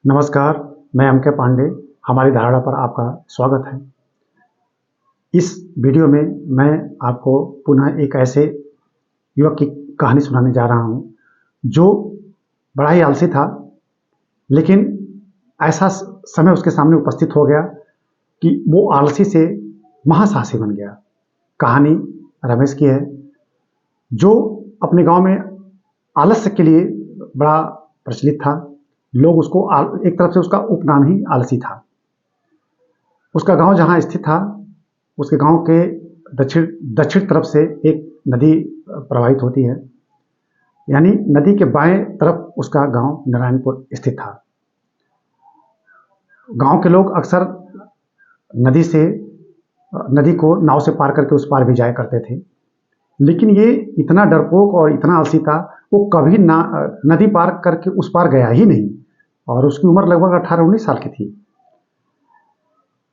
नमस्कार, मैं एम के पांडे। हमारी धारणा पर आपका स्वागत है। इस वीडियो में मैं आपको पुनः एक ऐसे युवक की कहानी सुनाने जा रहा हूं जो बड़ा ही आलसी था, लेकिन ऐसा समय उसके सामने उपस्थित हो गया कि वो आलसी से महासाहसी बन गया। कहानी रमेश की है, जो अपने गांव में आलस्य के लिए बड़ा प्रचलित था। लोग उसको एक तरफ से उसका उपनाम ही आलसी था। उसका गांव जहां स्थित था, उसके गांव के दक्षिण तरफ से एक नदी प्रवाहित होती है, यानी नदी के बाएं तरफ उसका गांव नारायणपुर स्थित था। गांव के लोग अक्सर नदी को नाव से पार करके उस पार भी जाया करते थे, लेकिन ये इतना डरपोक और इतना आलसी था, वो कभी नदी पार करके उस पार गया ही नहीं, और उसकी उम्र लगभग 18-19 साल की थी।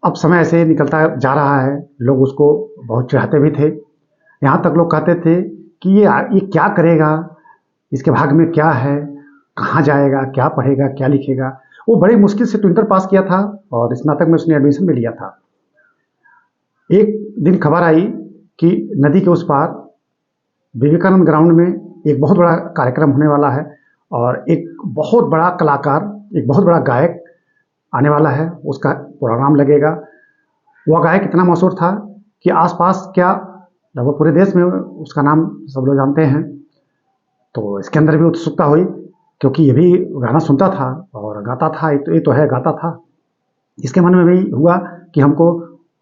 अब समय ऐसे निकलता जा रहा है, लोग उसको बहुत चिढ़ाते भी थे। यहाँ तक लोग कहते थे कि ये क्या करेगा, इसके भाग्य में क्या है, कहाँ जाएगा, क्या पढ़ेगा, क्या लिखेगा। वो बड़ी मुश्किल से तो इंटर पास किया था और स्नातक में उसने एडमिशन भी लिया था। एक दिन खबर आई कि नदी के उस पार विवेकानंद ग्राउंड में एक बहुत बड़ा कार्यक्रम होने वाला है, और एक बहुत बड़ा कलाकार, एक बहुत बड़ा गायक आने वाला है। उसका प्रोग्राम लगेगा। वह गायक इतना मशहूर था कि आसपास क्या लगभग पूरे देश में उसका नाम सब लोग जानते हैं। तो इसके अंदर भी उत्सुकता हुई, क्योंकि ये भी गाना सुनता था और गाता था। ये तो है, गाता था। इसके मन में भी हुआ कि हमको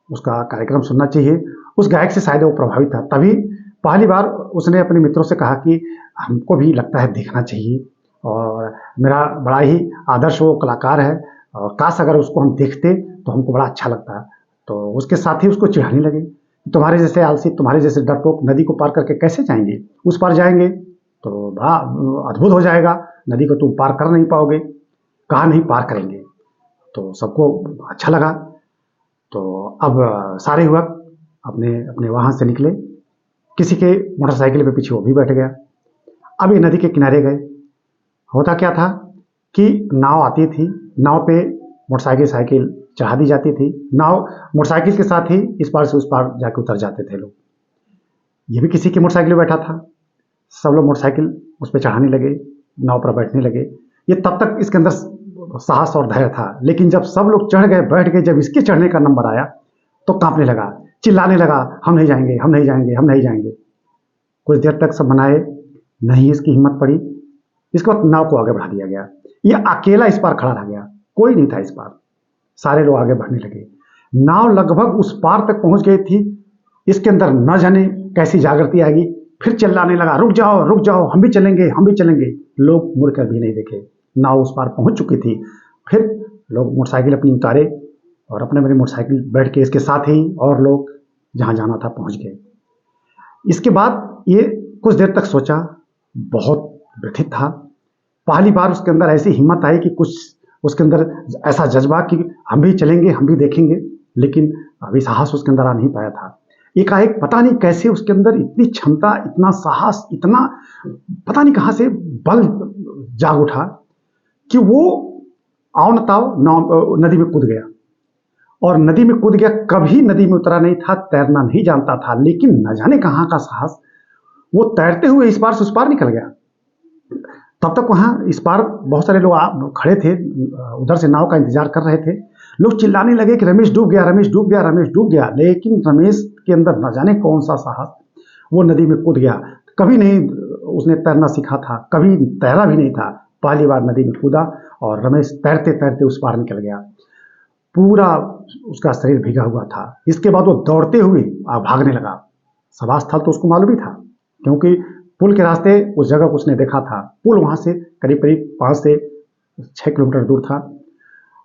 उसका कार्यक्रम सुनना चाहिए। उस गायक से शायद वो प्रभावित था। तभी पहली बार उसने अपने मित्रों से कहा कि हमको भी लगता है देखना चाहिए, और मेरा बड़ा ही आदर्श वो कलाकार है, और काश अगर उसको हम देखते तो हमको बड़ा अच्छा लगता है। तो उसके साथी उसको चिढ़ाने लगे, तुम्हारे जैसे आलसी, तुम्हारे जैसे डरपोक नदी को पार करके कैसे जाएंगे, उस पार जाएंगे तो बड़ा अद्भुत हो जाएगा, नदी को तुम पार कर नहीं पाओगे। कहा नहीं, पार करेंगे। तो सबको अच्छा लगा। तो अब सारे युवक अपने अपने वाहन से निकले। किसी के मोटरसाइकिल पे पीछे वो भी बैठ गया। अब ये नदी के किनारे गए। होता क्या था कि नाव आती थी, नाव पे मोटरसाइकिल चढ़ा दी जाती थी। नाव मोटरसाइकिल के साथ ही इस पार से उस पार जाके उतर जाते थे लोग। ये भी किसी की मोटरसाइकिल में बैठा था। सब लोग मोटरसाइकिल उस पर चढ़ाने लगे, नाव पर बैठने लगे। ये तब तक इसके अंदर साहस और धैर्य था, लेकिन जब सब लोग चढ़ गए, बैठ गए, जब इसके चढ़ने का नंबर आया तो कांपने लगा, चिल्लाने लगा, हम नहीं जाएंगे, हम नहीं जाएंगे, हम नहीं जाएंगे। कुछ देर तक सब मनाए, नहीं इसकी हिम्मत पड़ी। इसके बाद नाव को आगे बढ़ा दिया गया। ये अकेला इस पार खड़ा रह गया, कोई नहीं था इस पार। सारे लोग आगे बढ़ने लगे। नाव लगभग उस पार तक पहुंच गई थी। इसके अंदर न जाने कैसी जागृति आएगी, फिर चिल्लाने लगा, रुक जाओ, रुक जाओ, हम भी चलेंगे, हम भी चलेंगे। लोग मुड़कर भी नहीं देखे, नाव उस पार पहुंच चुकी थी। फिर लोग मोटरसाइकिल अपनी उतारे और अपने अपने मोटरसाइकिल बैठ के इसके साथ ही और लोग जहां जाना था पहुंच गए। इसके बाद ये कुछ देर तक सोचा, बहुत व्यथित था। पहली बार उसके अंदर ऐसी हिम्मत आई कि कुछ उसके अंदर ऐसा जज्बा कि हम भी चलेंगे, हम भी देखेंगे, लेकिन अभी साहस उसके अंदर आ नहीं पाया था। एकाएक पता नहीं कैसे उसके अंदर इतनी क्षमता, इतना साहस, इतना पता नहीं कहां से बल जाग उठा कि वो आओ न ताओ नदी में कूद गया। और नदी में कूद गया, कभी नदी में उतरा नहीं था, तैरना नहीं जानता था, लेकिन न जाने कहां का साहस, वो तैरते हुए इस पार से उस पार निकल गया। तब तक वहां इस पार बहुत सारे लोग खड़े थे, उधर से नाव का इंतजार कर रहे थे। लोग चिल्लाने लगे कि रमेश डूब गया, रमेश डूब गया, रमेश डूब गया। लेकिन रमेश के अंदर न जाने कौन सा साहस, वो नदी में कूद गया। कभी नहीं उसने तैरना सीखा था, कभी तैरा भी नहीं था। पहली बार नदी में कूदा और रमेश तैरते तैरते उस पार निकल गया। पूरा उसका शरीर भीगा हुआ था। इसके बाद वो दौड़ते हुए भागने लगा। सभा स्थल तो उसको मालूम ही था, क्योंकि पुल के रास्ते उस जगह को उसने देखा था। पुल वहां से करीब करीब 5 से 6 किलोमीटर दूर था,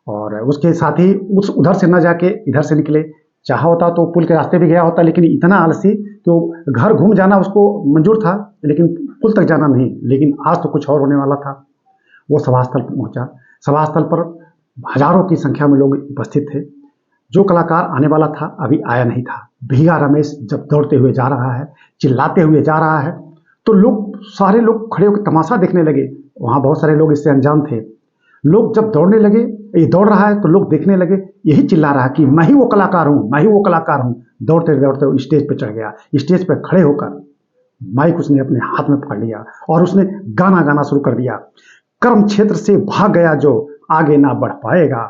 और उसके साथ ही उधर से न जाके इधर से निकले। चाहा होता तो पुल के रास्ते भी गया होता, लेकिन इतना आलसी कि वो घर घूम जाना उसको मंजूर था, लेकिन पुल तक जाना नहीं। लेकिन आज तो कुछ और होने वाला था। वो सभास्थल पर पहुंचा। सभास्थल पर हजारों की संख्या में लोग उपस्थित थे। जो कलाकार आने वाला था अभी आया नहीं था। भीगा रमेश जब दौड़ते हुए जा रहा है, चिल्लाते हुए जा रहा है, तो सारे लोग खड़े होकर तमाशा देखने लगे। वहां बहुत सारे लोग इससे अनजान थे। लोग जब दौड़ने लगे, ये दौड़ रहा है तो लोग देखने लगे, यही चिल्ला रहा है कि मैं ही वो कलाकार हूँ, मैं ही वो कलाकार हूँ। दौड़ते दौड़ते वो स्टेज पे चढ़ गया। स्टेज पे खड़े होकर माइक उसने अपने हाथ में पकड़ लिया और उसने गाना गाना शुरू कर दिया। कर्म क्षेत्र से भाग गया जो आगे ना बढ़ पाएगा,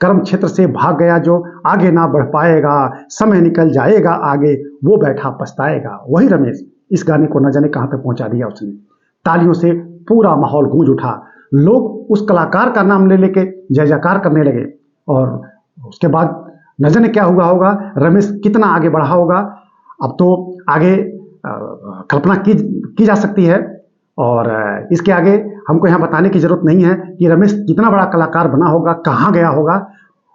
कर्म क्षेत्र से भाग गया जो आगे ना बढ़ पाएगा, समय निकल जाएगा आगे वो बैठा पछताएगा। वही रमेश इस गाने को न जाने कहां तक पहुंचा दिया उसने। तालियों से पूरा माहौल गूंज उठा, लोग उस कलाकार का नाम ले लेके जय जयकार करने लगे। और उसके बाद न जाने क्या हुआ होगा, रमेश कितना आगे बढ़ा होगा, अब तो आगे कल्पना की जा सकती है। और इसके आगे हमको यहाँ बताने की जरूरत नहीं है कि रमेश कितना बड़ा कलाकार बना होगा, कहाँ गया होगा।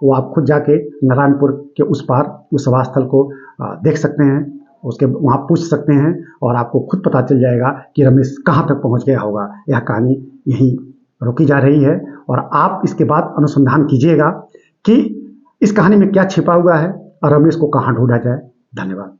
वो आप खुद जाके नारायणपुर के उस पार उस सभा स्थल को देख सकते हैं, उसके वहाँ पूछ सकते हैं और आपको खुद पता चल जाएगा कि रमेश कहाँ तक पहुँच गया होगा। यह कहानी यहीं रोकी जा रही है और आप इसके बाद अनुसंधान कीजिएगा कि इस कहानी में क्या छिपा हुआ है और रमेश को कहाँ ढूंढा जाए। धन्यवाद।